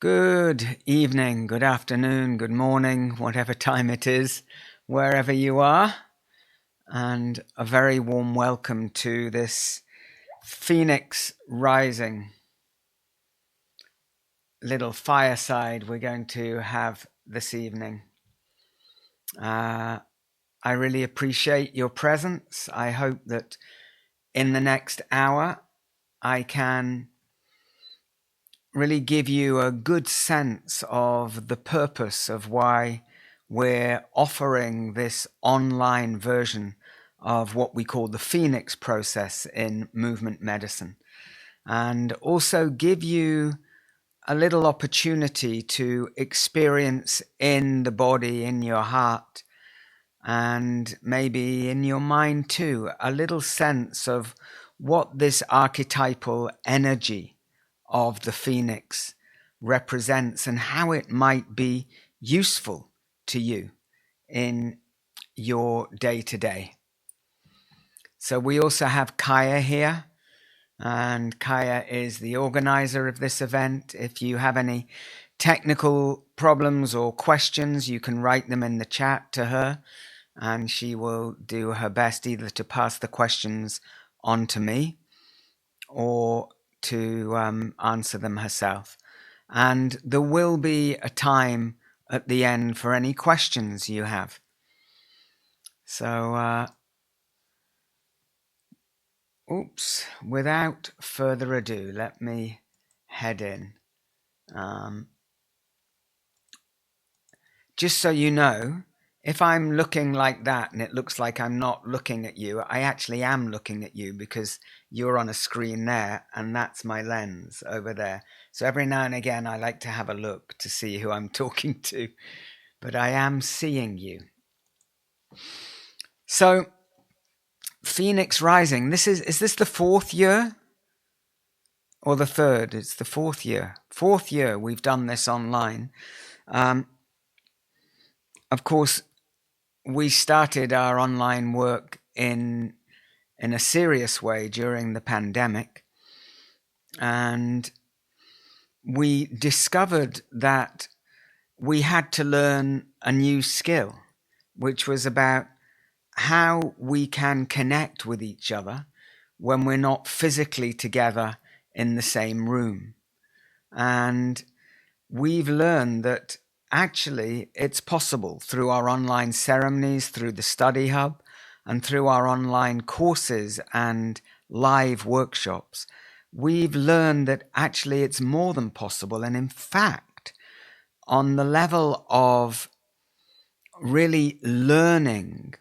Good evening, good afternoon, good morning, whatever time it is, wherever you are. And a very warm welcome to this Phoenix Rising little fireside we're going to have this evening. I really appreciate your presence. I hope that in the next hour I can really give you a good sense of the purpose of why we're offering this online version of what we call the Phoenix process in movement medicine, and also give you a little opportunity to experience in the body, in your heart, and maybe in your mind too, a little sense of what this archetypal energy of the Phoenix represents and how it might be useful to you in your day-to-day. So we also have Kaya here, and Kaya is the organizer of this event. If you have any technical problems or questions, you can write them in the chat to her, and she will do her best either to pass the questions on to me or to answer them herself. And there will be a time at the end for any questions you have. So, without further ado, let me head in. Just so you know, if I'm looking like that and it looks like I'm not looking at you, I actually am looking at you because you're on a screen there and that's my lens over there. So every now and again I like to have a look to see who I'm talking to, but I am seeing you. So Phoenix Rising, is this the fourth year or the third? It's the fourth year. Fourth year we've done this online. Of course, we started our online work in a serious way during the pandemic, and we discovered that we had to learn a new skill, which was about how we can connect with each other when we're not physically together in the same room. And we've learned that actually it's possible through our online ceremonies, through the study hub, and through our online courses and live workshops. We've learned that actually it's more than possible. And in fact, on the level of really learning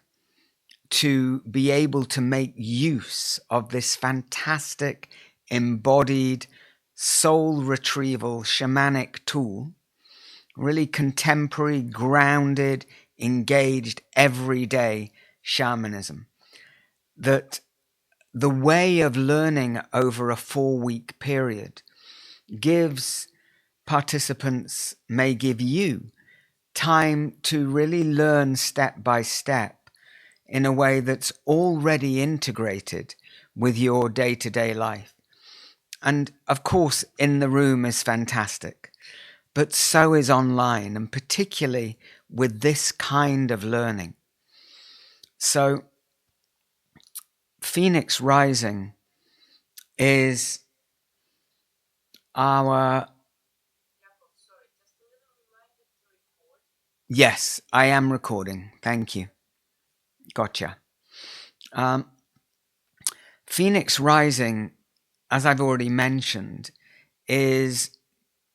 to be able to make use of this fantastic embodied soul retrieval shamanic tool, really contemporary, grounded, engaged, everyday shamanism, that the way of learning over a 4-week period gives participants, may give you time to really learn step by step in a way that's already integrated with your day-to-day life. And of course, in the room is fantastic, but so is online, and particularly with this kind of learning. So Phoenix Rising is our... Yes, I am recording. Thank you. Gotcha. Phoenix Rising, as I've already mentioned, is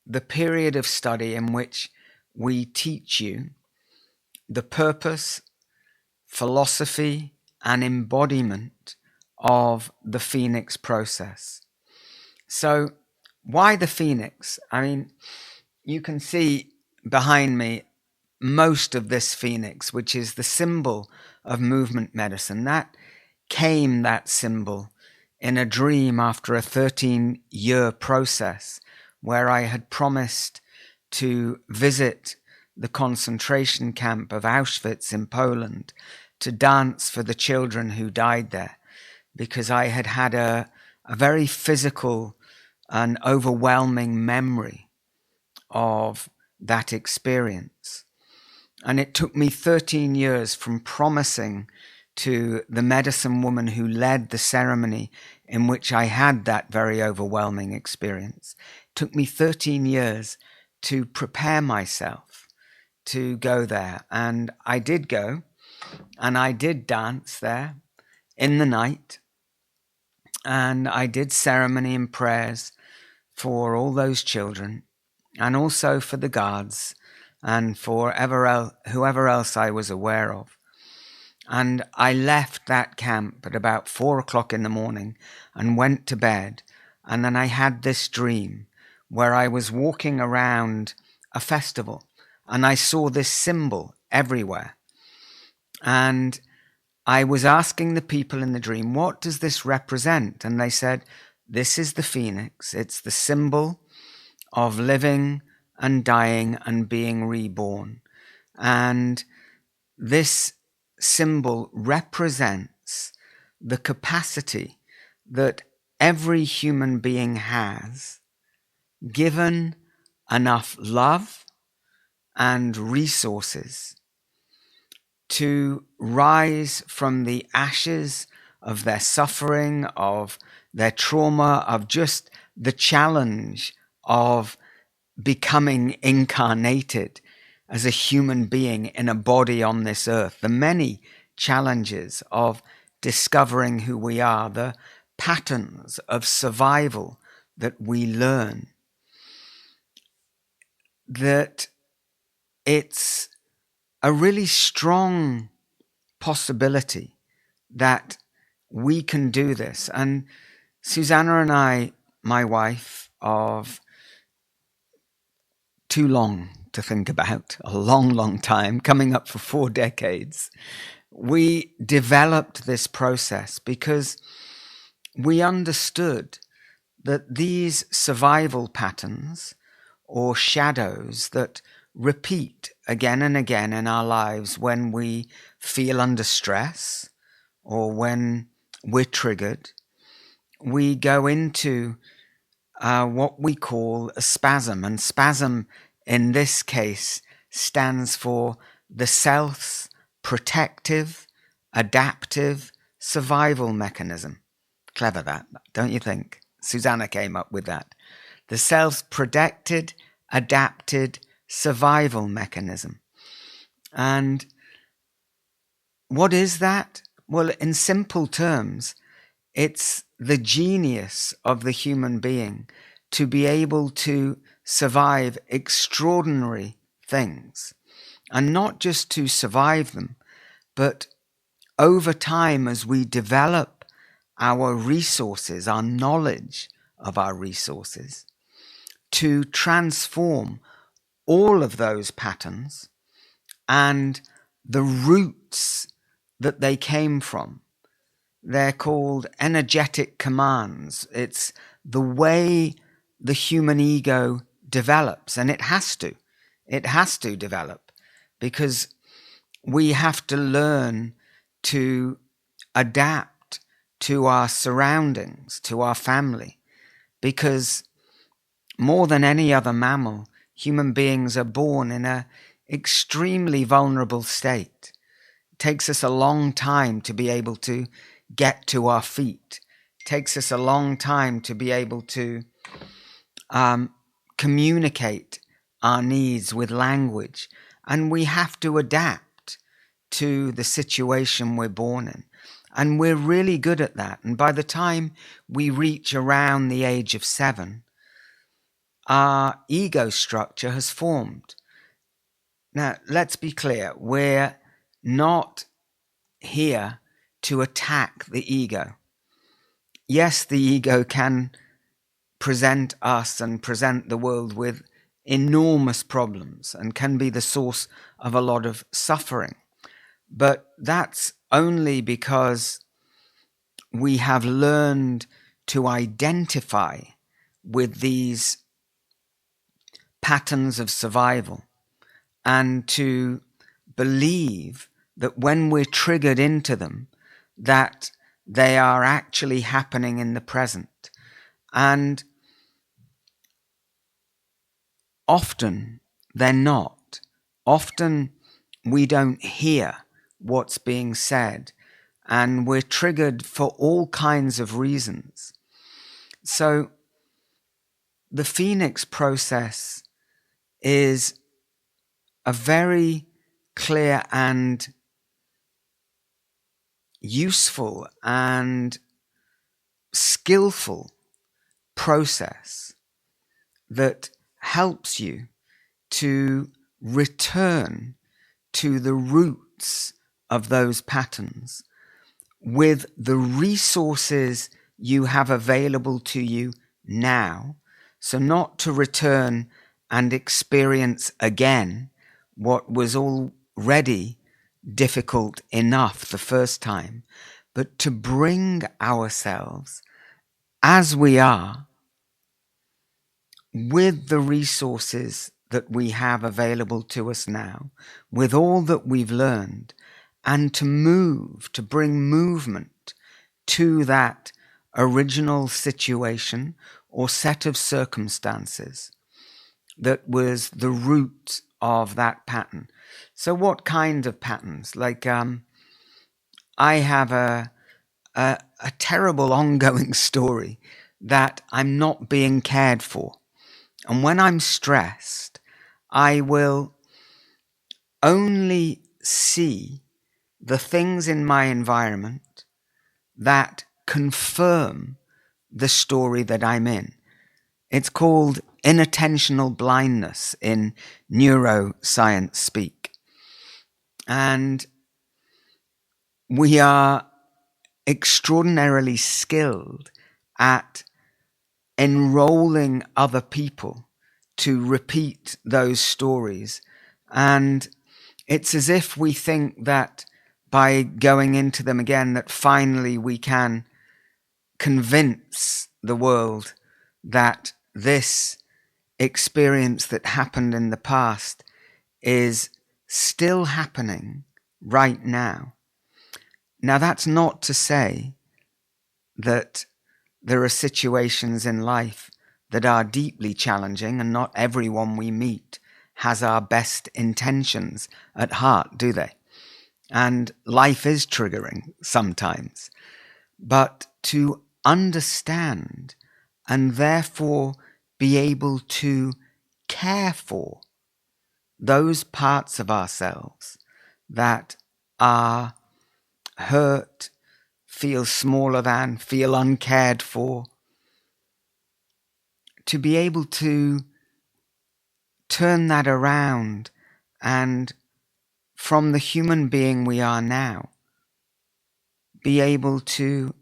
the period of study in which we teach you the purpose, philosophy, and embodiment of the Phoenix process. So why the Phoenix? I mean, you can see behind me most of this Phoenix, which is the symbol of movement medicine. That symbol in a dream after a 13-year process where I had promised to visit the concentration camp of Auschwitz in Poland to dance for the children who died there, because I had had a very physical and overwhelming memory of that experience. And it took me 13 years from promising to the medicine woman who led the ceremony in which I had that very overwhelming experience. It took me 13 years to prepare myself to go there. And I did go, and I did dance there in the night. And I did ceremony and prayers for all those children, and also for the guards and for whoever else I was aware of. And I left that camp at about 4 o'clock in the morning and went to bed. And then I had this dream where I was walking around a festival and I saw this symbol everywhere. And I was asking the people in the dream, what does this represent? And they said, this is the phoenix. It's the symbol of living and dying and being reborn. And this symbol represents the capacity that every human being has, given enough love and resources, to rise from the ashes of their suffering, of their trauma, of just the challenge of becoming incarnated as a human being in a body on this earth, the many challenges of discovering who we are, the patterns of survival that we learn, that it's a really strong possibility that we can do this. And Susanna and I, my wife of too long to think about, a long, long time, coming up for 4 decades, we developed this process because we understood that these survival patterns or shadows that repeat again and again in our lives when we feel under stress or when we're triggered, we go into what we call a spasm. And spasm in this case stands for the self's protective, adaptive survival mechanism. Clever that, don't you think? Susanna came up with that. The self's protected, adapted survival mechanism. And what is that? Well, in simple terms, it's the genius of the human being to be able to survive extraordinary things, and not just to survive them, but over time, as we develop our resources, our knowledge of our resources, to transform all of those patterns and the roots that they came from. They're called energetic commands. It's the way the human ego develops, and it has to. It has to develop because we have to learn to adapt to our surroundings, to our family, because more than any other mammal, human beings are born in an extremely vulnerable state. It takes us a long time to be able to get to our feet. It takes us a long time to be able to communicate our needs with language. And we have to adapt to the situation we're born in. And we're really good at that. And by the time we reach around the age of 7, our ego structure has formed. Now, let's be clear. We're not here to attack the ego. Yes, the ego can present us and present the world with enormous problems and can be the source of a lot of suffering. But that's only because we have learned to identify with these patterns of survival and to believe that when we're triggered into them, that they are actually happening in the present. And often they're not. Often we don't hear what's being said, and we're triggered for all kinds of reasons. So the Phoenix process is a very clear and useful and skillful process that helps you to return to the roots of those patterns with the resources you have available to you now. So not to return and experience again what was already difficult enough the first time, but to bring ourselves as we are with the resources that we have available to us now, with all that we've learned, and to bring movement to that original situation or set of circumstances that was the root of that pattern. So what kind of patterns? Like I have a terrible ongoing story that I'm not being cared for. And when I'm stressed, I will only see the things in my environment that confirm the story that I'm in. It's called inattentional blindness in neuroscience speak. And we are extraordinarily skilled at enrolling other people to repeat those stories. And it's as if we think that by going into them again, that finally we can convince the world that this experience that happened in the past is still happening right now. Now, that's not to say that there are situations in life that are deeply challenging, and not everyone we meet has our best intentions at heart, do they? And life is triggering sometimes. But to understand and therefore be able to care for those parts of ourselves that are hurt, feel smaller than, feel uncared for, to be able to turn that around and from the human being we are now, be able to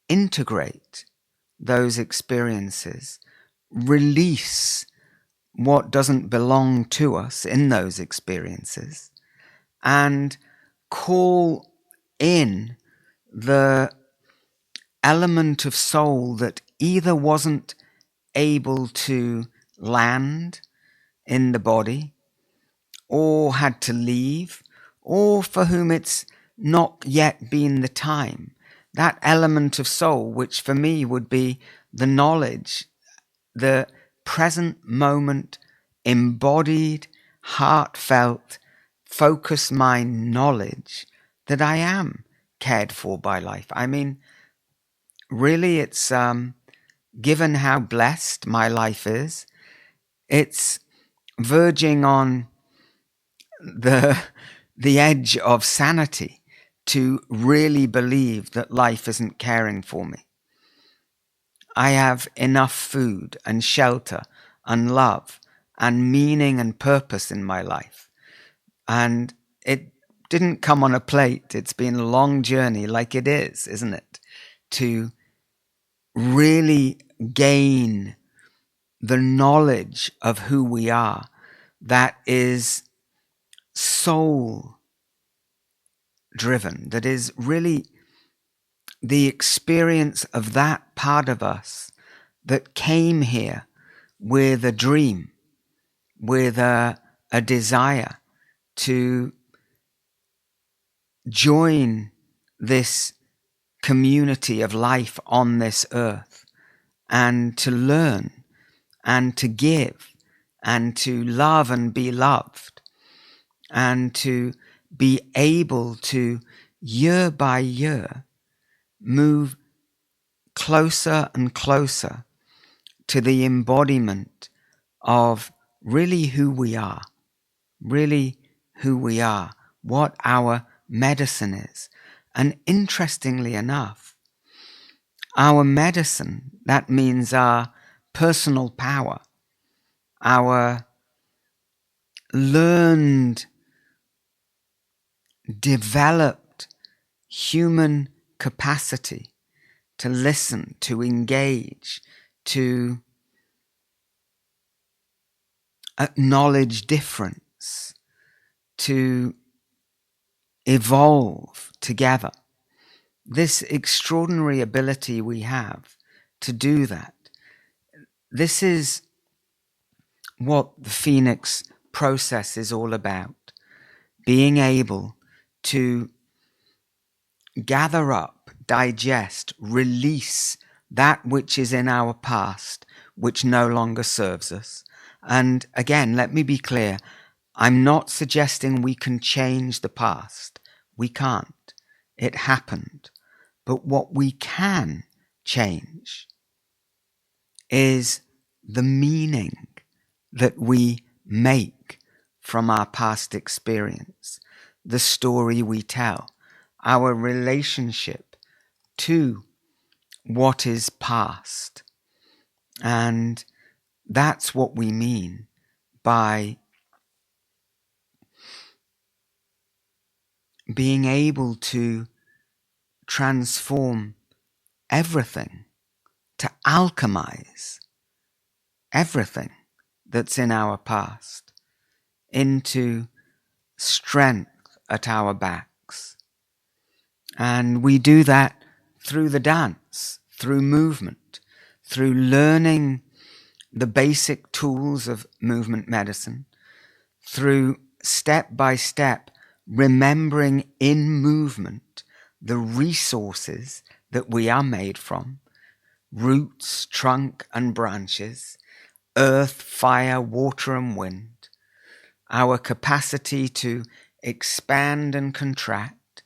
integrate those experiences, release what doesn't belong to us in those experiences, and call in the element of soul that either wasn't able to land in the body, or had to leave, or for whom it's not yet been the time. That element of soul, which for me would be the knowledge, the present moment, embodied, heartfelt, focused mind knowledge that I am cared for by life. I mean, really, it's given how blessed my life is, it's verging on the edge of sanity to really believe that life isn't caring for me. I have enough food and shelter and love and meaning and purpose in my life. And it didn't come on a plate. It's been a long journey, like it is, isn't it? To really gain the knowledge of who we are that is soul driven, that is really the experience of that part of us that came here with a dream, with a desire to join this community of life on this earth and to learn and to give and to love and be loved, and to be able to, year by year, move closer and closer to the embodiment of really who we are, what our medicine is. And interestingly enough, our medicine, that means our personal power, our learned, developed human capacity to listen, to engage, to acknowledge difference, to evolve together. This extraordinary ability we have to do that. This is what the Phoenix process is all about. Being able to gather up, digest, release that which is in our past, which no longer serves us. And again, let me be clear, I'm not suggesting we can change the past. We can't. It happened. But what we can change is the meaning that we make from our past experience, the story we tell, our relationship to what is past. And that's what we mean by being able to transform everything, to alchemize everything that's in our past into strength at our backs. And we do that through the dance, through movement, through learning the basic tools of movement medicine, through step by step remembering in movement the resources that we are made from: roots, trunk and branches, earth, fire, water and wind, our capacity to expand and contract,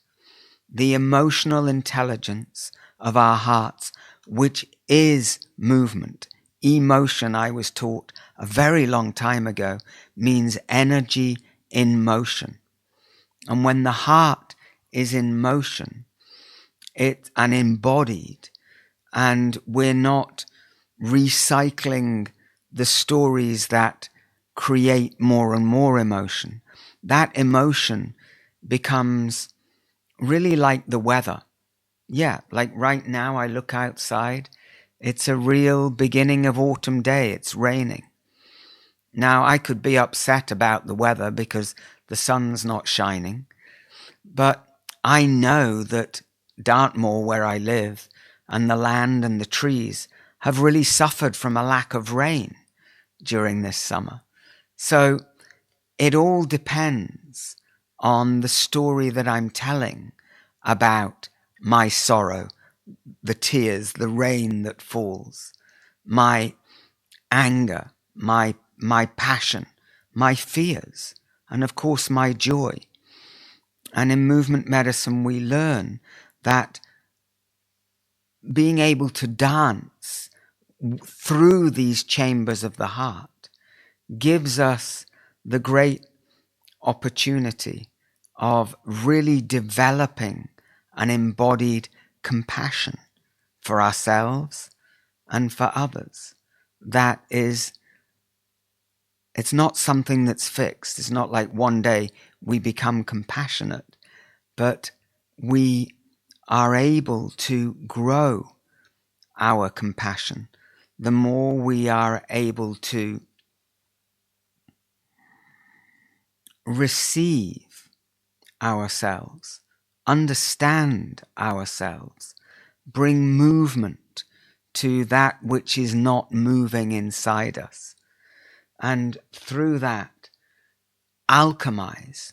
the emotional intelligence of our hearts, which is movement. Emotion, I was taught a very long time ago, means energy in motion. And when the heart is in motion, it's an embodied, and we're not recycling the stories that create more and more emotion. That emotion becomes really like the weather. Yeah, like right now I look outside, it's a real beginning of autumn day, it's raining. Now I could be upset about the weather because the sun's not shining, but I know that Dartmoor, where I live, and the land and the trees have really suffered from a lack of rain during this summer. So it all depends on the story that I'm telling about my sorrow, the tears, the rain that falls, my anger, my passion, my fears, and of course my joy. And in movement medicine, we learn that being able to dance through these chambers of the heart gives us the great opportunity of really developing an embodied compassion for ourselves and for others. That is, it's not something that's fixed. It's not like one day we become compassionate, but we are able to grow our compassion the more we are able to receive ourselves, understand ourselves, bring movement to that which is not moving inside us, and through that alchemize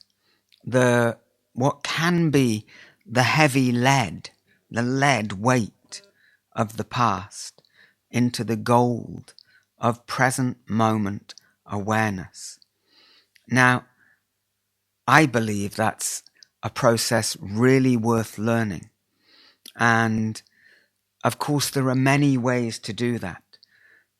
what can be the heavy lead, the lead weight of the past into the gold of present moment awareness. Now, I believe that's a process really worth learning. And of course, there are many ways to do that.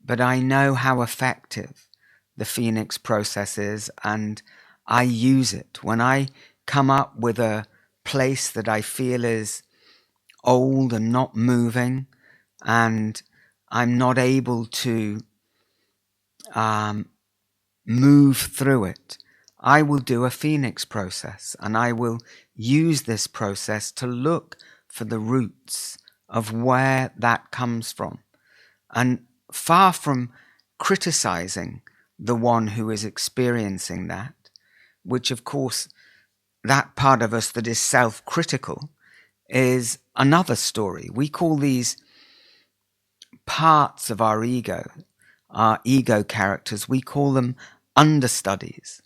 But I know how effective the Phoenix process is, and I use it. When I come up with a place that I feel is old and not moving, and I'm not able to move through it, I will do a Phoenix process, and I will use this process to look for the roots of where that comes from. And far from criticizing the one who is experiencing that, which of course, that part of us that is self-critical is another story. We call these parts of our ego characters, we call them understudies.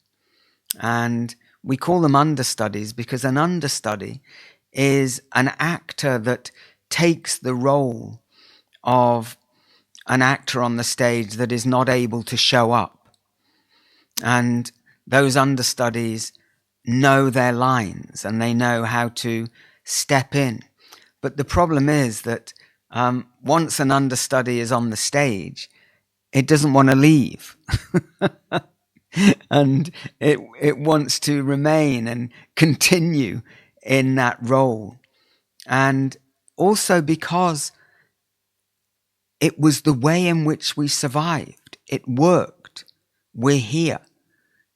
And we call them understudies because an understudy is an actor that takes the role of an actor on the stage that is not able to show up. And those understudies know their lines and they know how to step in. But the problem is that once an understudy is on the stage, it doesn't want to leave. And it wants to remain and continue in that role. And also because it was the way in which we survived. It worked. We're here.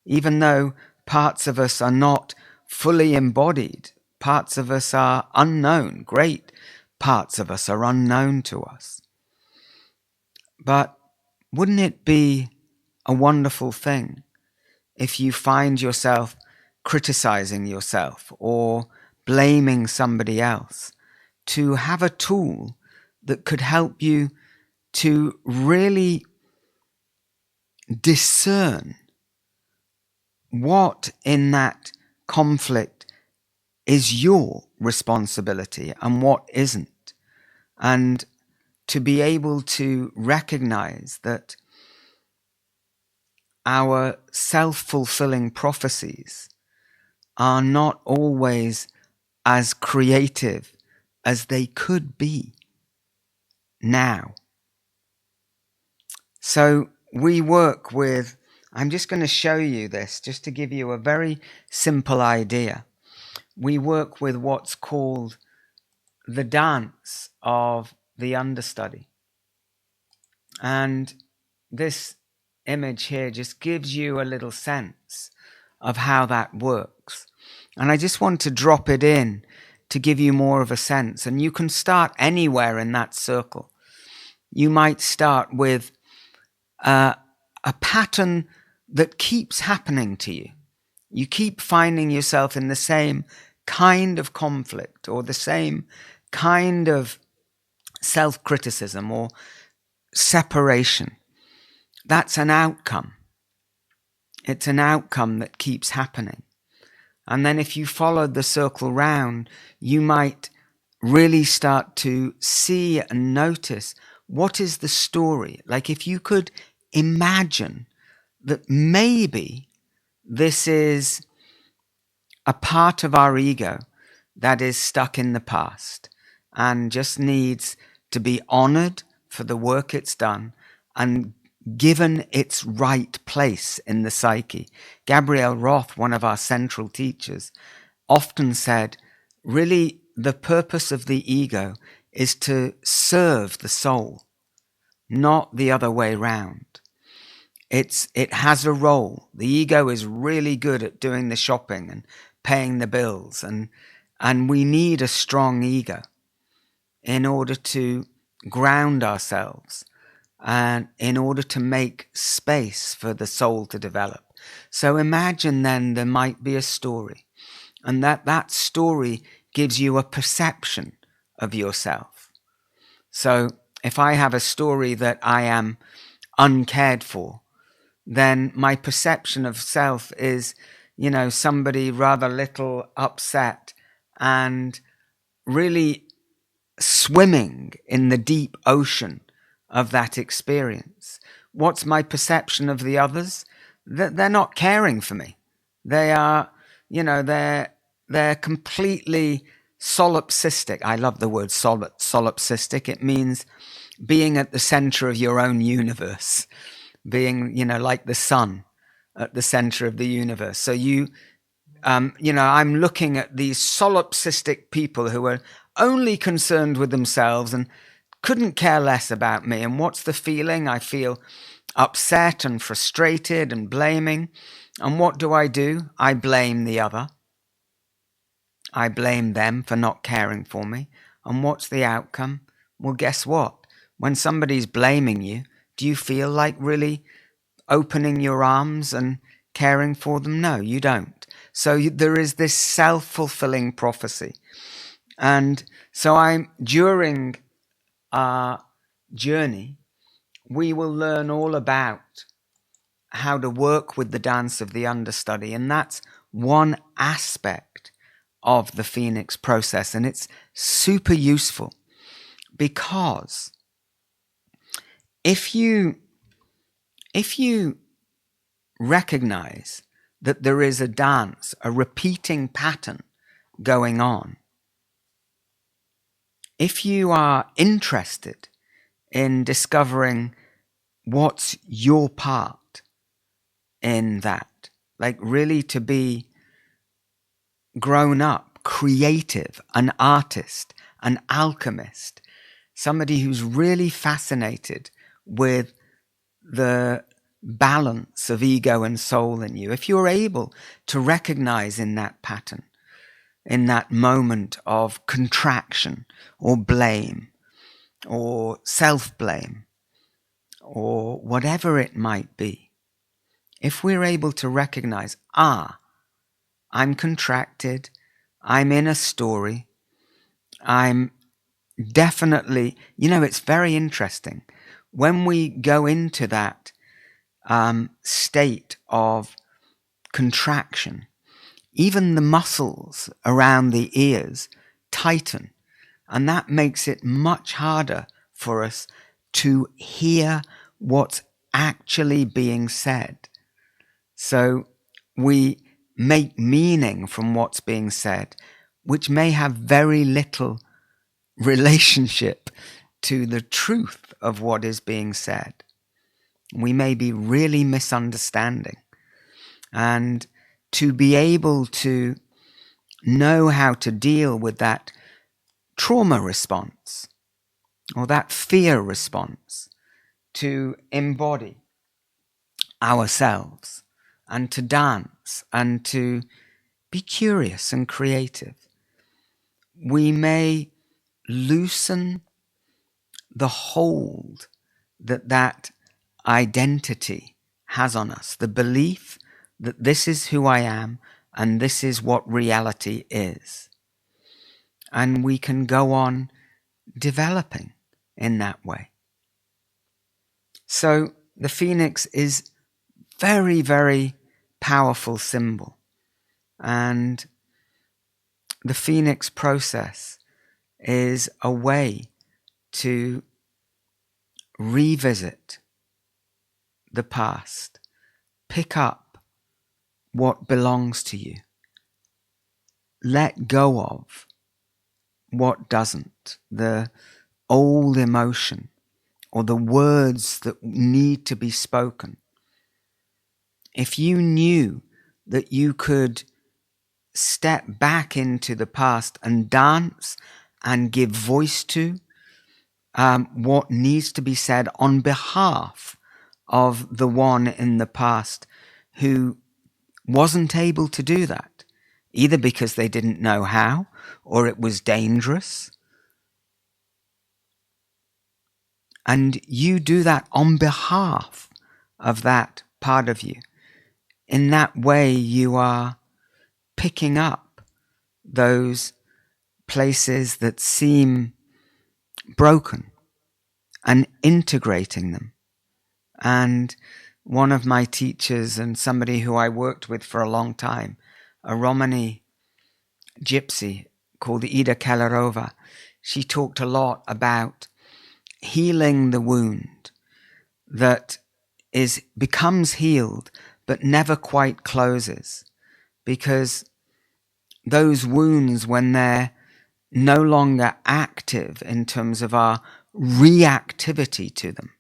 Even though parts of us are not fully embodied, parts of us are unknown. Great parts of us are unknown to us. But wouldn't it be a wonderful thing if you find yourself criticizing yourself or blaming somebody else, to have a tool that could help you to really discern what in that conflict is your responsibility and what isn't. And to be able to recognize that our self-fulfilling prophecies are not always as creative as they could be now. So we work with, I'm just going to show you this just to give you a very simple idea. We work with what's called the dance of the understudy. And this image here just gives you a little sense of how that works. And I just want to drop it in to give you more of a sense. And you can start anywhere in that circle. You might start with a pattern that keeps happening to you. You keep finding yourself in the same kind of conflict or the same kind of self-criticism or separation. That's an outcome. It's an outcome that keeps happening. And then if you followed the circle round, you might really start to see and notice what is the story. Like if you could imagine that maybe this is a part of our ego that is stuck in the past and just needs to be honored for the work it's done and given its right place in the psyche. Gabrielle Roth, one of our central teachers, often said, really the purpose of the ego is to serve the soul, not the other way round. It has a role. The ego is really good at doing the shopping and paying the bills, and we need a strong ego in order to ground ourselves and in order to make space for the soul to develop. So imagine then there might be a story, and that story gives you a perception of yourself. So if I have a story that I am uncared for, then my perception of self is, somebody rather little, upset, and really swimming in the deep ocean of that experience. What's my perception of the others? they're not caring for me. They are, they're completely solipsistic. I love the word solipsistic. It means being at the center of your own universe, being, like the sun at the center of the universe. So I'm looking at these solipsistic people who are only concerned with themselves and couldn't care less about me. And what's the feeling? I feel upset and frustrated and blaming. And what do? I blame the other. I blame them for not caring for me. And what's the outcome? Well, guess what? When somebody's blaming you, do you feel like really opening your arms and caring for them? No, you don't. So there is this self-fulfilling prophecy. And so during our journey, we will learn all about how to work with the dance of the understudy. And that's one aspect of the Phoenix process. And it's super useful because if you recognize that there is a dance, a repeating pattern going on, if you are interested in discovering what's your part in that, like really to be grown up, creative, an artist, an alchemist, somebody who's really fascinated with the balance of ego and soul in you, if you're able to recognize in that pattern, in that moment of contraction or blame or self-blame or whatever it might be, if we're able to recognize, I'm contracted, I'm in a story, I'm definitely, it's very interesting. When we go into that state of contraction, even the muscles around the ears tighten, and that makes it much harder for us to hear what's actually being said. So we make meaning from what's being said, which may have very little relationship to the truth of what is being said. We may be really misunderstanding. And to be able to know how to deal with that trauma response or that fear response, to embody ourselves and to dance and to be curious and creative, we may loosen the hold that identity has on us, the belief that this is who I am and this is what reality is. And we can go on developing in that way. So the phoenix is very, very powerful symbol. And the phoenix process is a way to revisit the past, pick up what belongs to you, let go of what doesn't, the old emotion or the words that need to be spoken. If you knew that you could step back into the past and dance and give voice to what needs to be said on behalf of the one in the past who wasn't able to do that, either because they didn't know how or it was dangerous. And you do that on behalf of that part of you. In that way, you are picking up those places that seem broken and integrating them. And one of my teachers and somebody who I worked with for a long time, a Romani gypsy called Ida Kalarova, she talked a lot about healing the wound that becomes healed but never quite closes, because those wounds, when they're no longer active in terms of our reactivity to them,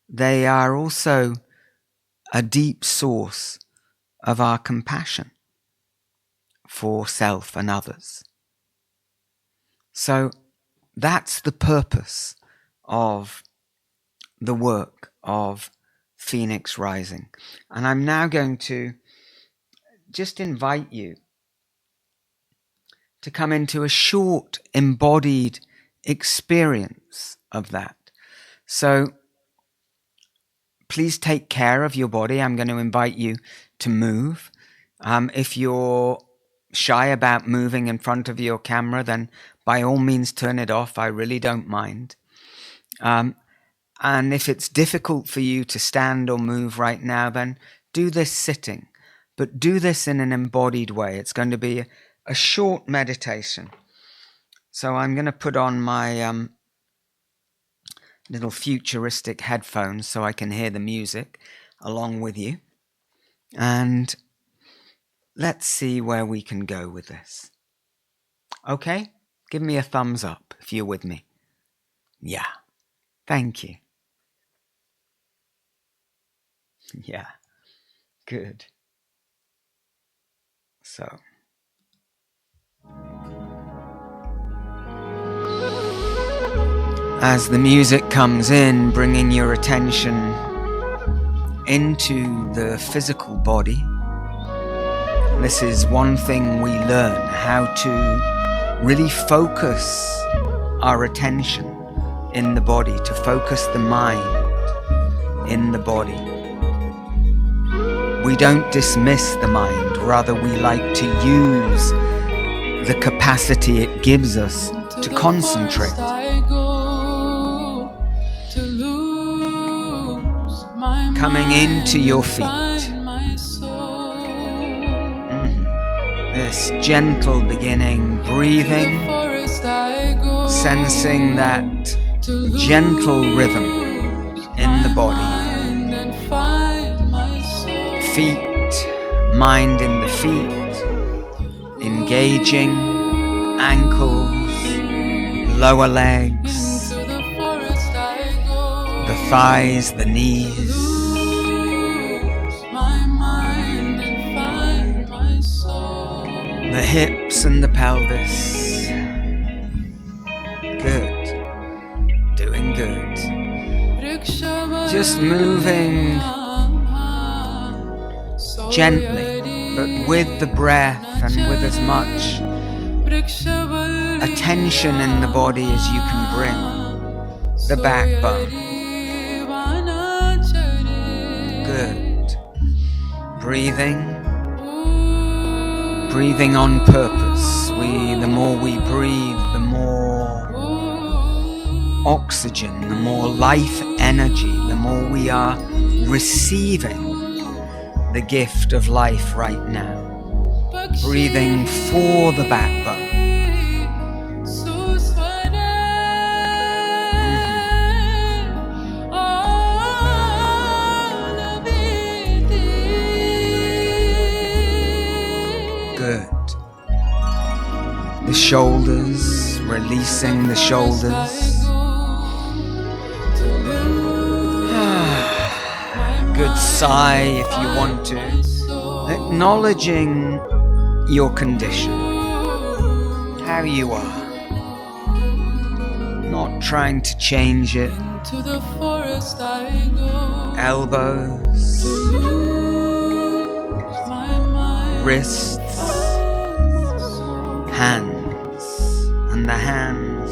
they are also a deep source of our compassion for self and others. So that's the purpose of the work of Phoenix Rising. And I'm now going to just invite you to come into a short embodied experience of that. So please take care of your body. I'm going to invite you to move. If you're shy about moving in front of your camera, then by all means turn it off. I really don't mind. And if it's difficult for you to stand or move right now, then do this sitting. But do this in an embodied way. It's going to be a short meditation. So I'm going to put on my little futuristic headphones so I can hear the music along with you. And let's see where we can go with this. Okay? Give me a thumbs up if you're with me. Yeah. Thank you. Yeah. Good. So. As the music comes in, bringing your attention into the physical body, this is one thing we learn, how to really focus our attention in the body, to focus the mind in the body. We don't dismiss the mind, rather we like to use the capacity it gives us to concentrate. Coming into your feet. This gentle beginning, breathing, sensing that gentle rhythm in the body. Feet, mind in the feet, engaging ankles, lower legs, the thighs, the knees. The hips and the pelvis. Good. Doing good. Just moving gently, but with the breath and with as much attention in the body as you can bring. The backbone. Good. Breathing. Breathing on purpose. The more we breathe, the more oxygen, the more life energy, the more we are receiving the gift of life right now. Breathing for the backbone. Good. The shoulders, releasing the shoulders. Good sigh if you want to. Acknowledging your condition, how you are. Not trying to change it. Elbows, wrists, hands, and the hands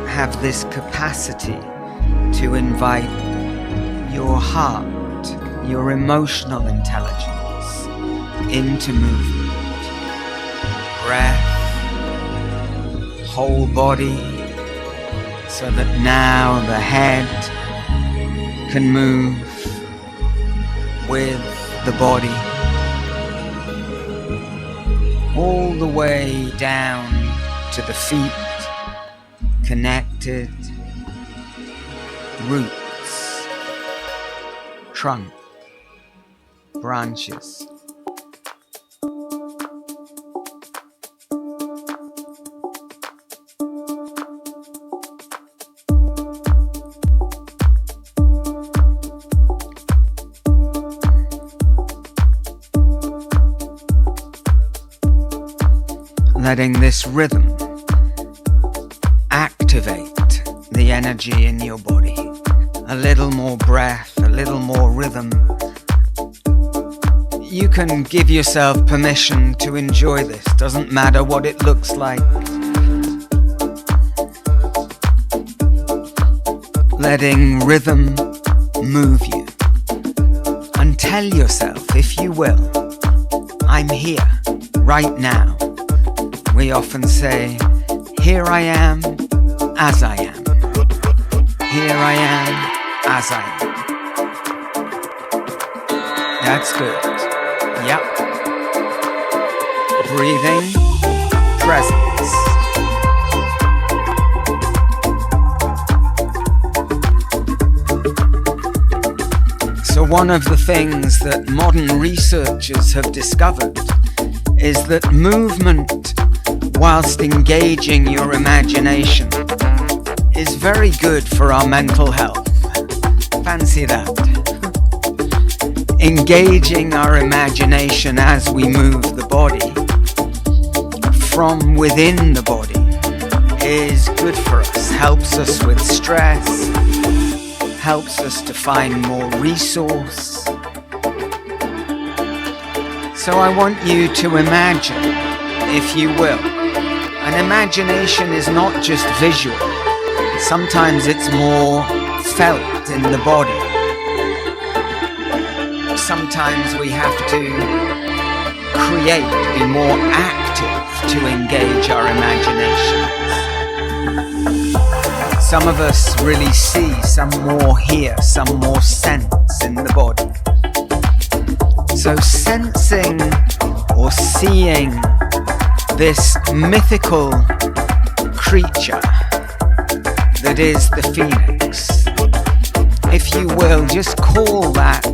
have this capacity to invite your heart, your emotional intelligence into movement. Breath, whole body, so that now the head can move with the body. All the way down to the feet, connected, roots, trunk, branches. Letting this rhythm activate the energy in your body. A little more breath, a little more rhythm. You can give yourself permission to enjoy this. Doesn't matter what it looks like. Letting rhythm move you. And tell yourself, if you will, I'm here, right now. We often say, here I am, as I am. Here I am, as I am. That's good. Yep. Breathing, presence. So one of the things that modern researchers have discovered is that movement, whilst engaging your imagination, is very good for our mental health. Fancy that. Engaging our imagination as we move the body from within the body is good for us. Helps us with stress, helps us to find more resource. So I want you to imagine, if you will. And imagination is not just visual. Sometimes it's more felt in the body. Sometimes we have to create, be more active to engage our imaginations. Some of us really see, some more hear, some more sense in the body. So sensing or seeing this mythical creature that is the phoenix, if you will, just call that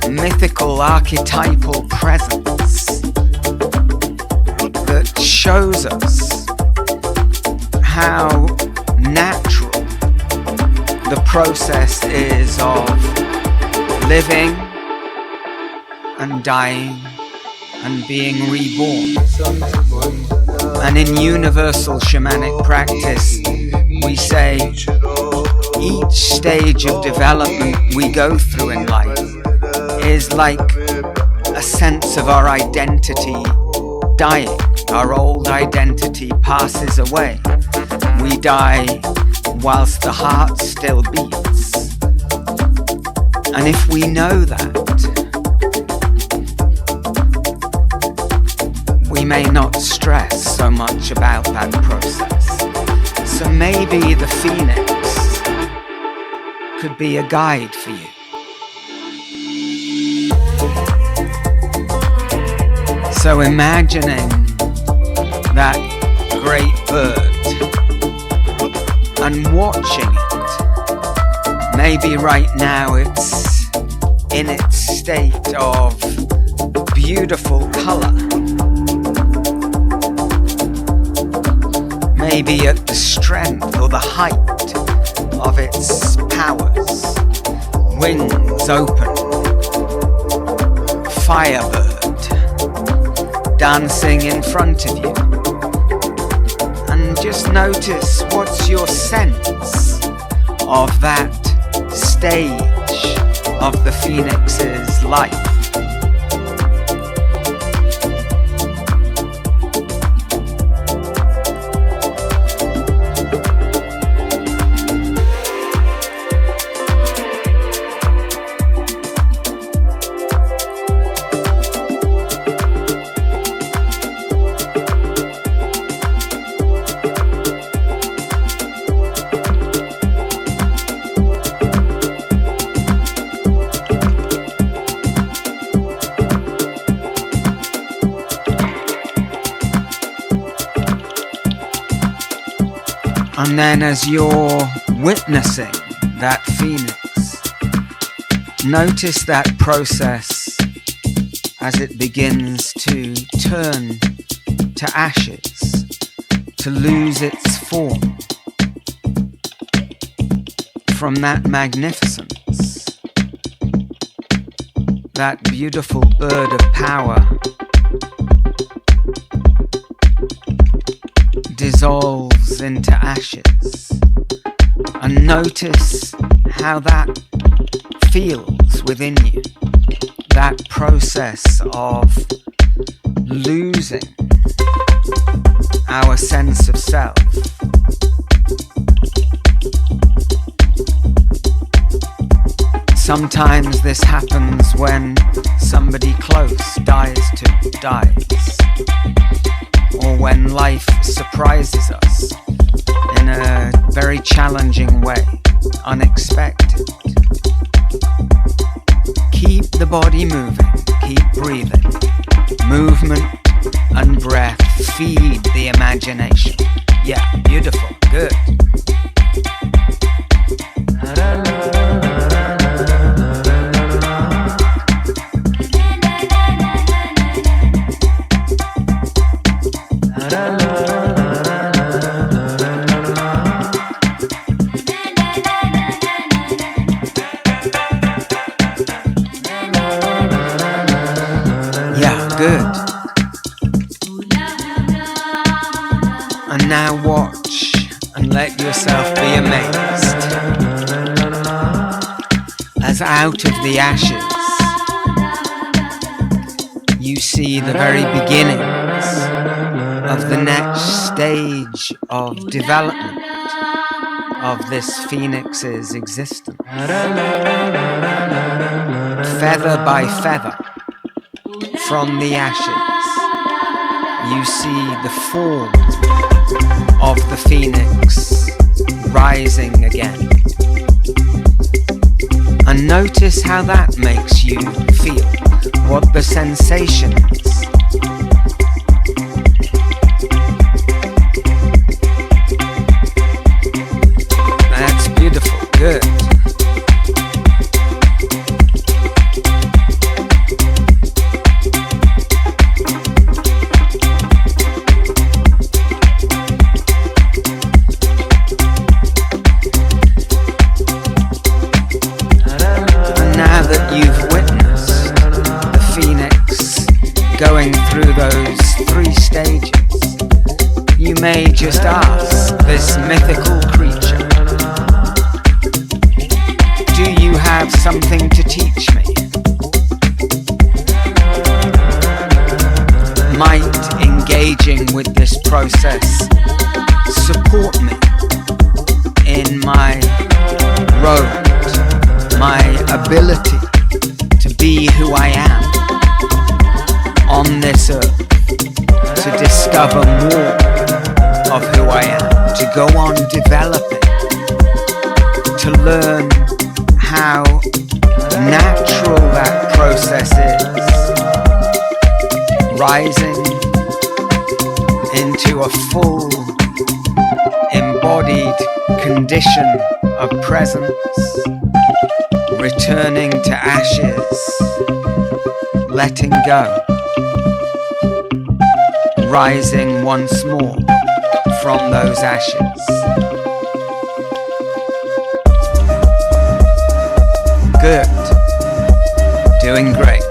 mythical archetypal presence that shows us how natural the process is of living and dying and being reborn. And in universal shamanic practice, we say each stage of development we go through in life is like a sense of our identity dying. Our old identity passes away. We die whilst the heart still beats. And if we know that, we may not stress so much about that process. So maybe the phoenix could be a guide for you. So imagining that great bird and watching it. Maybe right now it's in its state of beautiful color. Maybe at the strength or the height of its powers. Wings open. Firebird dancing in front of you. And just notice what's your sense of that stage of the phoenix's life. And then as you're witnessing that phoenix, Notice that process as it begins to turn to ashes, to lose its form. From that magnificence, that beautiful bird of power dissolves into ashes. And notice how that feels within you, that process of losing our sense of self. Sometimes this happens when somebody close dies, or when life surprises us in a very challenging way, unexpected. Keep the body moving, keep breathing. Movement and breath feed the imagination. Yeah, beautiful, good. Good. And now watch and let yourself be amazed as out of the ashes you see the very beginnings of the next stage of development of this phoenix's existence. Feather by feather, from the ashes, you see the form of the phoenix rising again. And notice how that makes you feel, what the sensation is. That's beautiful, good. Going through those 3 stages, you may just ask this mythical creature, do you have something to teach me? Might engaging with this process support me in my road, my ability to be who I am on this earth, to discover more of who I am, to go on developing, to learn how natural that process is, rising into a full embodied condition of presence, returning to ashes, letting go, rising once more from those ashes. Good. Doing great.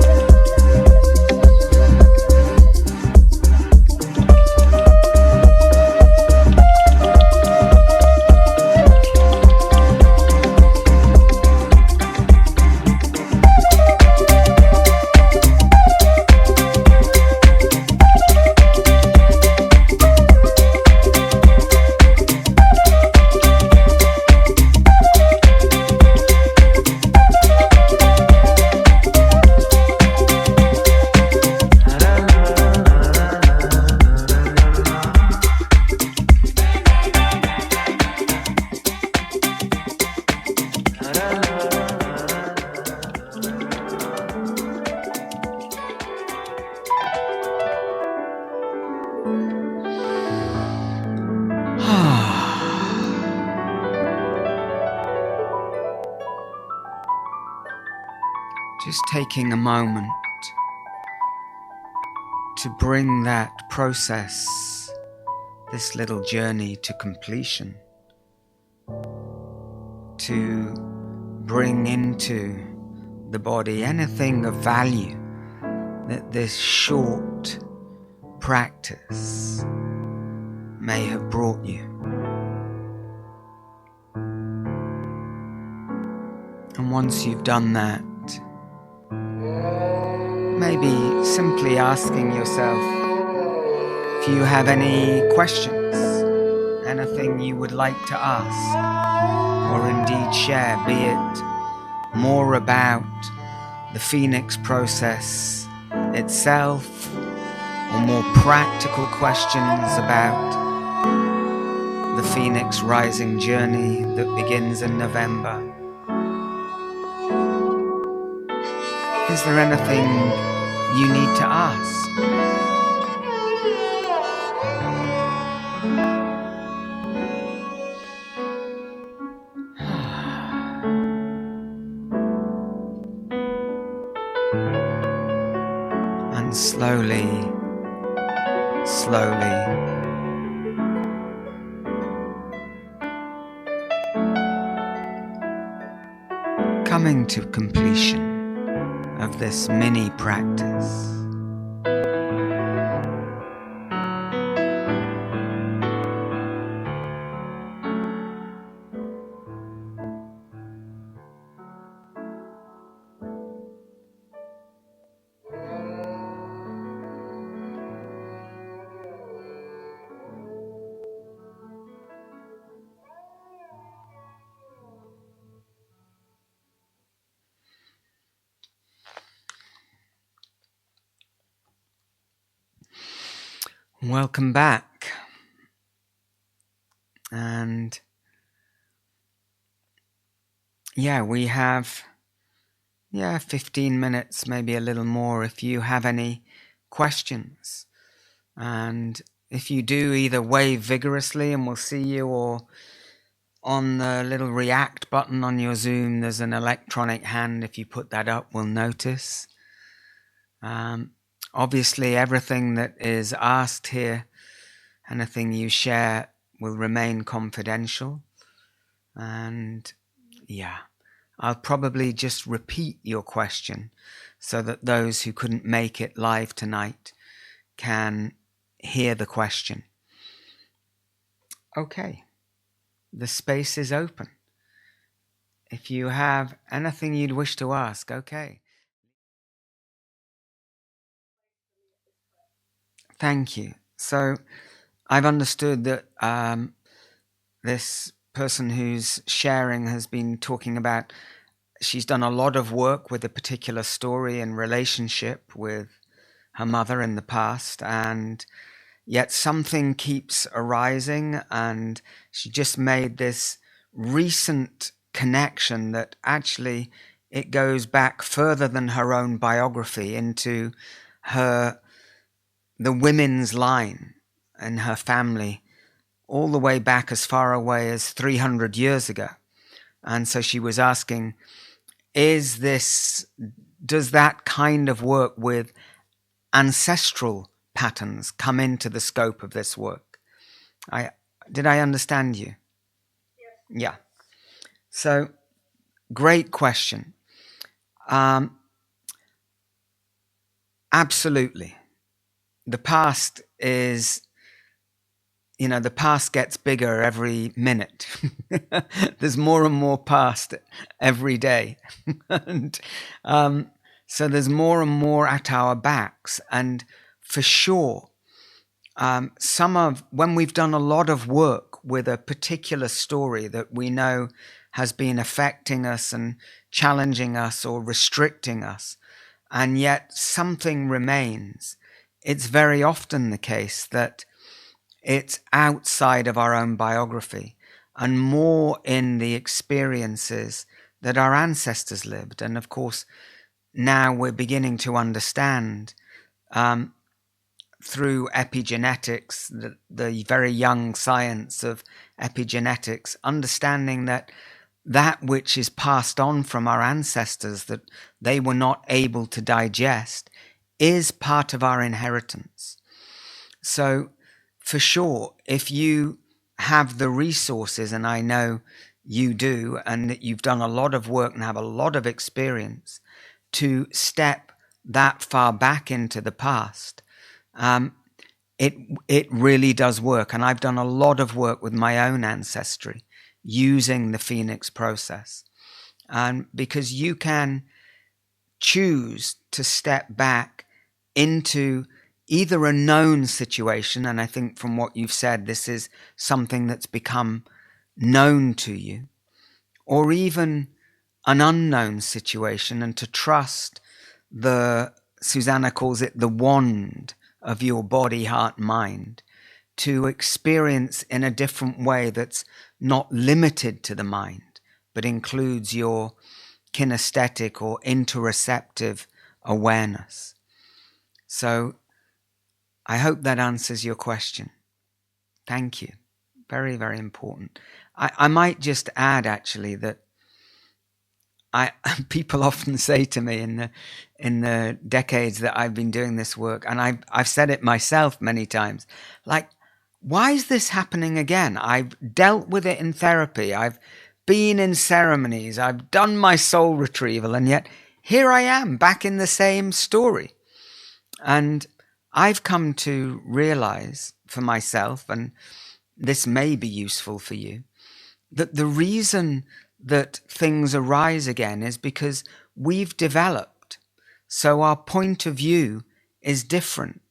just taking a moment to bring that process, this little journey to completion, to bring into the body anything of value that this short practice may have brought you. And once you've done that, maybe simply asking yourself if you have any questions, anything you would like to ask, or indeed share, be it more about the Phoenix process itself, or more practical questions about the Phoenix rising journey that begins in November. Is there anything you need to ask? And slowly, coming to completion of this mini practice. Welcome back. And we have 15 minutes, maybe a little more, if you have any questions. And if you do, either wave vigorously and we'll see you, or on the little react button on your Zoom, there's an electronic hand. If you put that up, we'll notice. Obviously, everything that is asked here, anything you share, will remain confidential. And I'll probably just repeat your question so that those who couldn't make it live tonight can hear the question. Okay, the space is open. If you have anything you'd wish to ask, okay. Thank you. So I've understood that this person who's sharing has been talking about, she's done a lot of work with a particular story and relationship with her mother in the past, and yet something keeps arising, and she just made this recent connection that actually it goes back further than her own biography into the women's line in her family, all the way back as far away as 300 years ago. And so she was asking, does that kind of work with ancestral patterns come into the scope of this work? Did I understand you? Yes. Yeah. So, great question. Absolutely. The past is, the past gets bigger every minute. There's more and more past every day. And so there's more and more at our backs. And for sure, when we've done a lot of work with a particular story that we know has been affecting us and challenging us or restricting us, and yet something remains, it's very often the case that it's outside of our own biography and more in the experiences that our ancestors lived. And of course, now we're beginning to understand through epigenetics, the very young science of epigenetics, understanding that that which is passed on from our ancestors that they were not able to digest is part of our inheritance. So for sure, if you have the resources, and I know you do, and that you've done a lot of work and have a lot of experience to step that far back into the past, it really does work. And I've done a lot of work with my own ancestry using the Phoenix process. And because you can choose to step back into either a known situation, and I think from what you've said, this is something that's become known to you, or even an unknown situation, and to trust Susanna calls it the wand of your body, heart, mind, to experience in a different way that's not limited to the mind, but includes your kinesthetic or interoceptive awareness. So I hope that answers your question. Thank you. Very, very important. I might just add actually that people often say to me in the decades that I've been doing this work, and I've said it myself many times, like, why is this happening again? I've dealt with it in therapy. I've been in ceremonies. I've done my soul retrieval, and yet here I am back in the same story. And I've come to realize for myself, and this may be useful for you, that the reason that things arise again is because we've developed. So our point of view is different.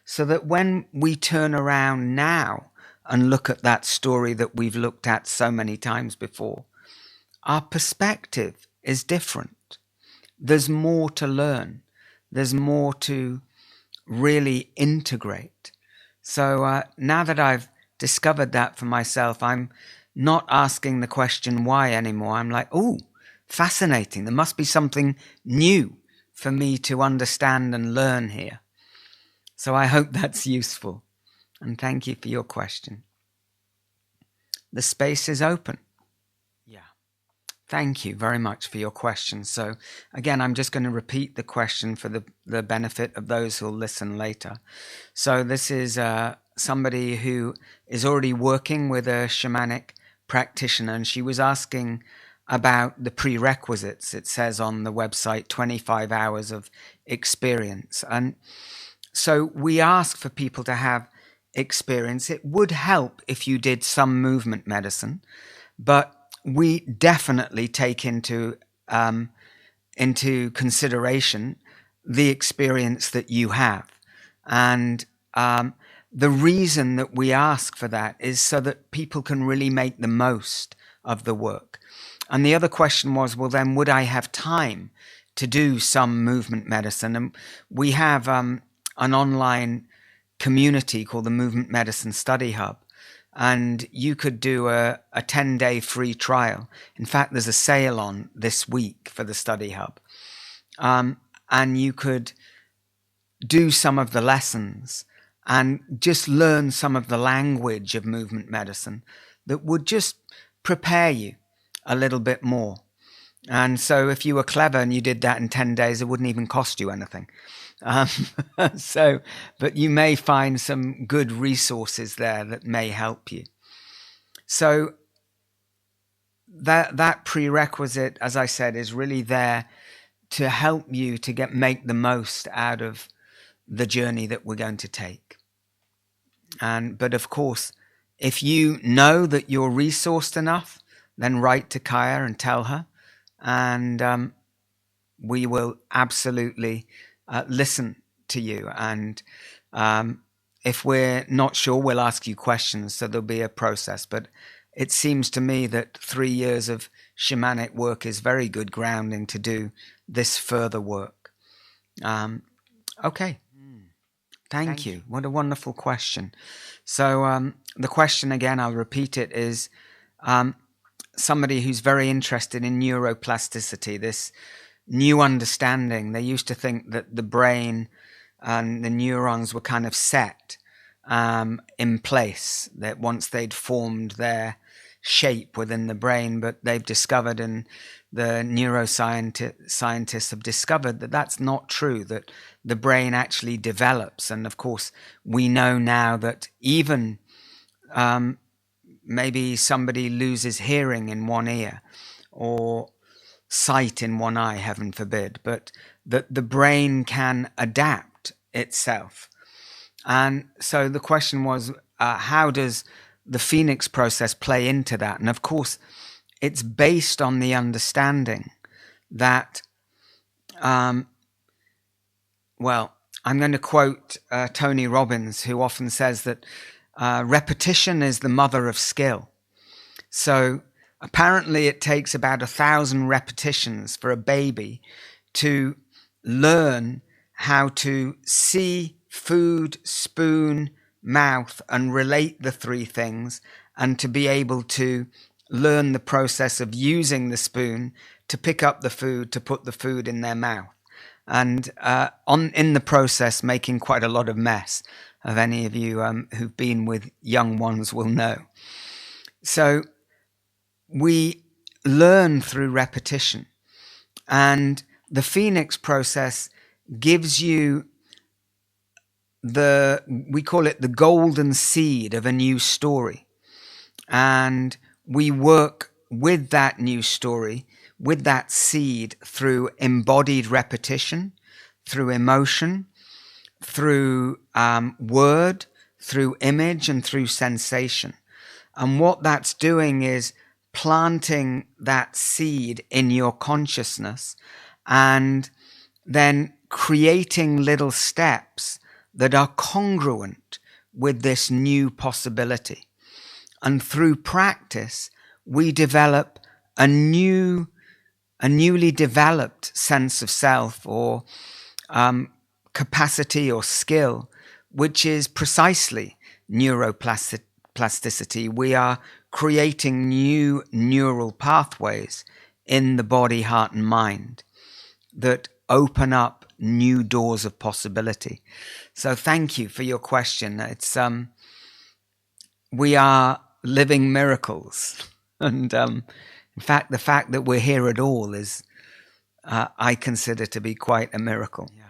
So that when we turn around now and look at that story that we've looked at so many times before, our perspective is different. There's more to learn. There's more to really integrate. So now that I've discovered that for myself, I'm not asking the question why anymore. I'm like, oh, fascinating. There must be something new for me to understand and learn here. So I hope that's useful. And thank you for your question. The space is open. Yeah. Thank you very much for your question. So again, I'm just going to repeat the question for the benefit of those who'll listen later. So this is somebody who is already working with a shamanic practitioner, and she was asking about the prerequisites. It says on the website 25 hours of experience. And so we ask for people to have experience. It would help if you did some movement medicine, but we definitely take into consideration the experience that you have. And the reason that we ask for that is so that people can really make the most of the work. And the other question was, well, then would I have time to do some movement medicine? And we have an online community called the Movement Medicine Study Hub. And you could do a 10-day free trial. In fact, there's a sale on this week for the Study Hub. And you could do some of the lessons and just learn some of the language of movement medicine that would just prepare you a little bit more. And so if you were clever and you did that in 10 days, it wouldn't even cost you anything. But you may find some good resources there that may help you. So that prerequisite, as I said, is really there to help you to make the most out of the journey that we're going to take. But of course, if you know that you're resourced enough, then write to Kaya and tell her, and we will absolutely listen to you. And if we're not sure, we'll ask you questions, so there'll be a process. But it seems to me that 3 years of shamanic work is very good grounding to do this further work. Okay. Thank you. What a wonderful question. So the question again, I'll repeat it, is somebody who's very interested in neuroplasticity, this new understanding. They used to think that the brain and the neurons were kind of set in place, that once they'd formed there, shape within the brain, but they've discovered, and the neuroscientists have discovered, that that's not true, that the brain actually develops. And of course, we know now that even maybe somebody loses hearing in one ear or sight in one eye, heaven forbid, but that the brain can adapt itself. And so the question was, how does the Phoenix process play into that? And of course, it's based on the understanding that, well, I'm going to quote Tony Robbins, who often says that repetition is the mother of skill. So apparently it takes about 1,000 repetitions for a baby to learn how to see, food, spoon, mouth, and relate the three things, and to be able to learn the process of using the spoon to pick up the food, to put the food in their mouth. And in the process, making quite a lot of mess, of any of you who've been with young ones will know. So we learn through repetition, and the Phoenix process gives you we call it the golden seed of a new story. And we work with that new story, with that seed, through embodied repetition, through emotion, through word, through image, and through sensation. And what that's doing is planting that seed in your consciousness, and then creating little steps that are congruent with this new possibility. And through practice, we develop a newly developed sense of self, or capacity or skill, which is precisely neuroplasticity. We are creating new neural pathways in the body, heart, and mind that open up new doors of possibility. So thank you for your question. It's we are living miracles, and in fact, the fact that we're here at all is, I consider to be quite a miracle. Yeah.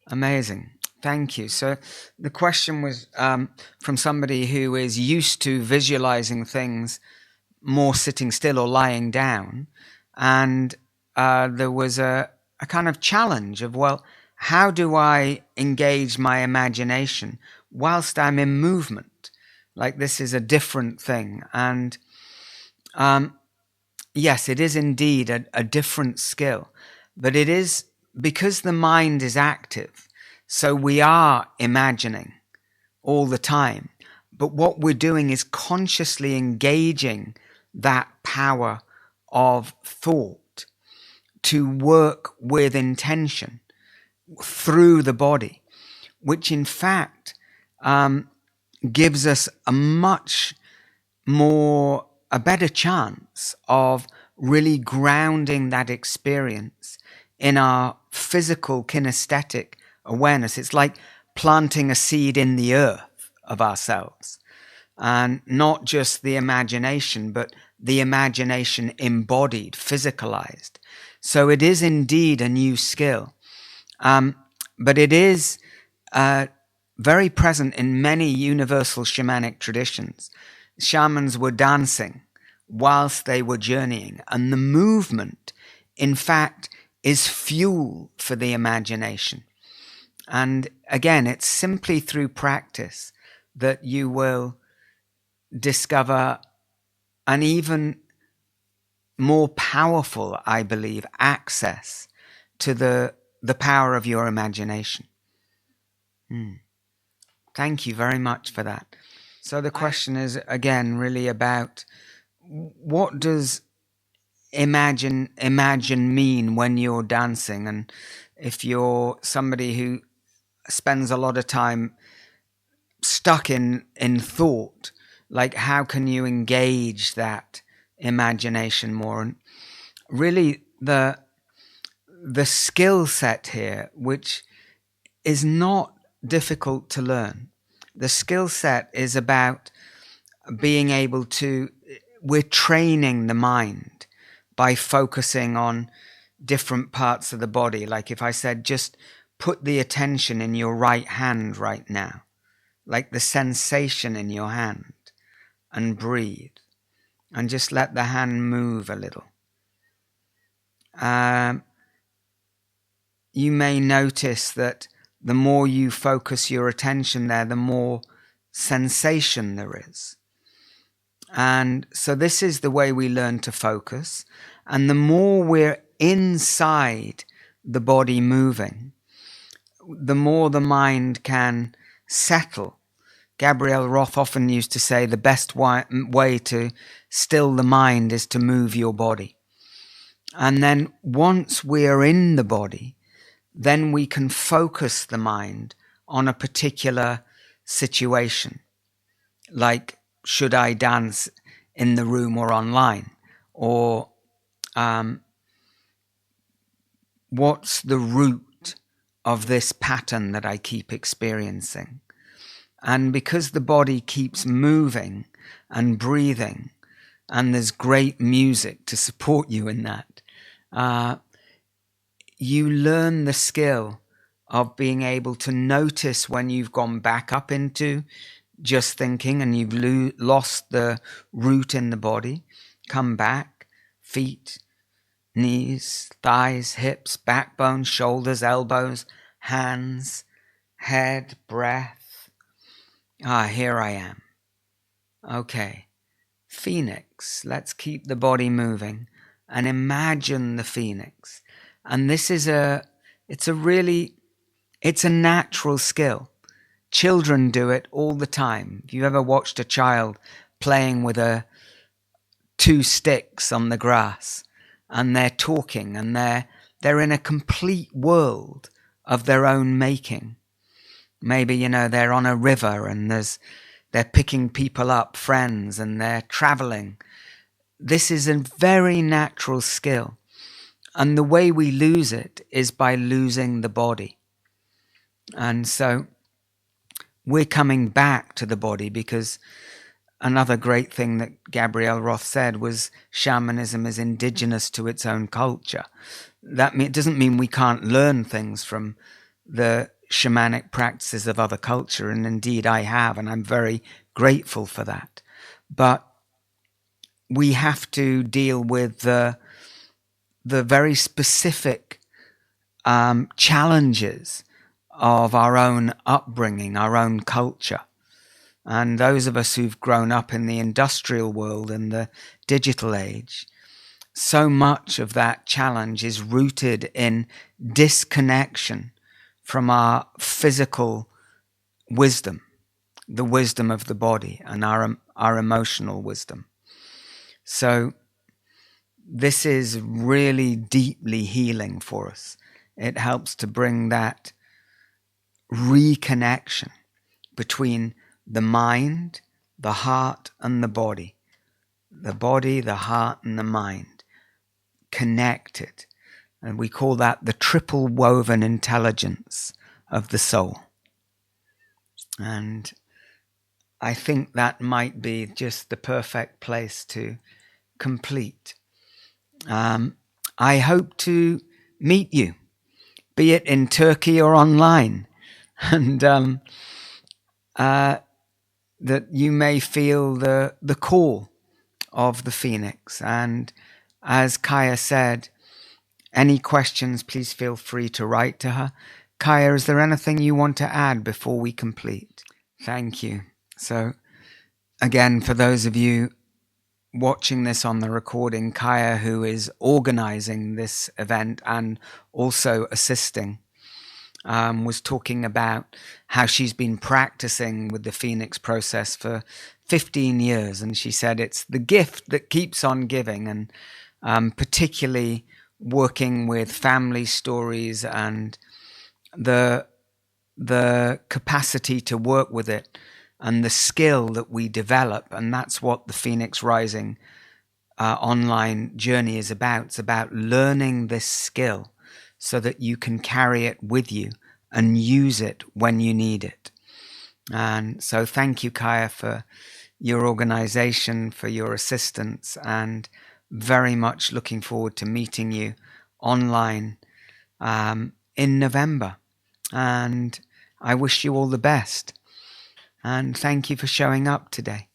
Amazing. Thank you. So the question was from somebody who is used to visualizing things more sitting still or lying down, and there was a kind of challenge of, well, how do I engage my imagination whilst I'm in movement? Like, this is a different thing. And yes, it is indeed a different skill, but it is because the mind is active. So we are imagining all the time. But what we're doing is consciously engaging that power of thought to work with intention through the body, which in fact gives us a better chance of really grounding that experience in our physical kinesthetic awareness. It's like planting a seed in the earth of ourselves, and not just the imagination, but the imagination embodied, physicalized. So it is indeed a new skill, but it is very present in many universal shamanic traditions. Shamans were dancing whilst they were journeying, and the movement, in fact, is fuel for the imagination. And again, it's simply through practice that you will discover an even more powerful, I believe, access to the power of your imagination. Thank you very much for that. So the question is, again, really about, what does imagine mean when you're dancing? And if you're somebody who spends a lot of time stuck in thought, like, how can you engage that imagination more? And really the skill set here, which is not difficult to learn, the skill set is about being able to, we're training the mind by focusing on different parts of the body. Like if I said, just put the attention in your right hand right now, like the sensation in your hand, and breathe, and just let the hand move a little. You may notice that the more you focus your attention there, the more sensation there is. And so this is the way we learn to focus. And the more we're inside the body moving, the more the mind can settle. Gabrielle Roth often used to say the best way to still the mind is to move your body. And then once we're in the body, then we can focus the mind on a particular situation. Like, should I dance in the room or online? Or what's the root of this pattern that I keep experiencing? And because the body keeps moving and breathing, and there's great music to support you in that, you learn the skill of being able to notice when you've gone back up into just thinking and you've lost the root in the body. Come back, feet, knees, thighs, hips, backbone, shoulders, elbows, hands, head, breath. Here I am. Okay. Phoenix. Let's keep the body moving and imagine the phoenix. And this is it's a natural skill. Children do it all the time. If you ever watched a child playing with two sticks on the grass, and they're talking, and they're in a complete world of their own making. Maybe, they're on a river and they're picking people up, friends, and they're traveling. This is a very natural skill. And the way we lose it is by losing the body. And so we're coming back to the body, because another great thing that Gabrielle Roth said was shamanism is indigenous to its own culture. It doesn't mean we can't learn things from the shamanic practices of other culture, and indeed I have, and I'm very grateful for that. But we have to deal with the very specific challenges of our own upbringing, our own culture. And those of us who've grown up in the industrial world and the digital age, so much of that challenge is rooted in disconnection from our physical wisdom, the wisdom of the body, and our emotional wisdom. So this is really deeply healing for us. It helps to bring that reconnection between the mind, the heart, and the body. The body, the heart, and the mind connected. And we call that the triple woven intelligence of the soul. And I think that might be just the perfect place to complete. I hope to meet you, be it in Turkey or online, and that you may feel the call of the phoenix. And as Kaya said, any questions, please feel free to write to her. Kaya, is there anything you want to add before we complete? Thank you. So again, for those of you watching this on the recording, Kaya, who is organizing this event and also assisting, was talking about how she's been practicing with the Phoenix process for 15 years. And she said it's the gift that keeps on giving, and particularly working with family stories and the capacity to work with it and the skill that we develop. And that's what the Phoenix Rising online journey is about. It's about learning this skill so that you can carry it with you and use it when you need it. And so thank you, Kaya, for your organization for your assistance, and very much looking forward to meeting you online in November. And I wish you all the best. And thank you for showing up today.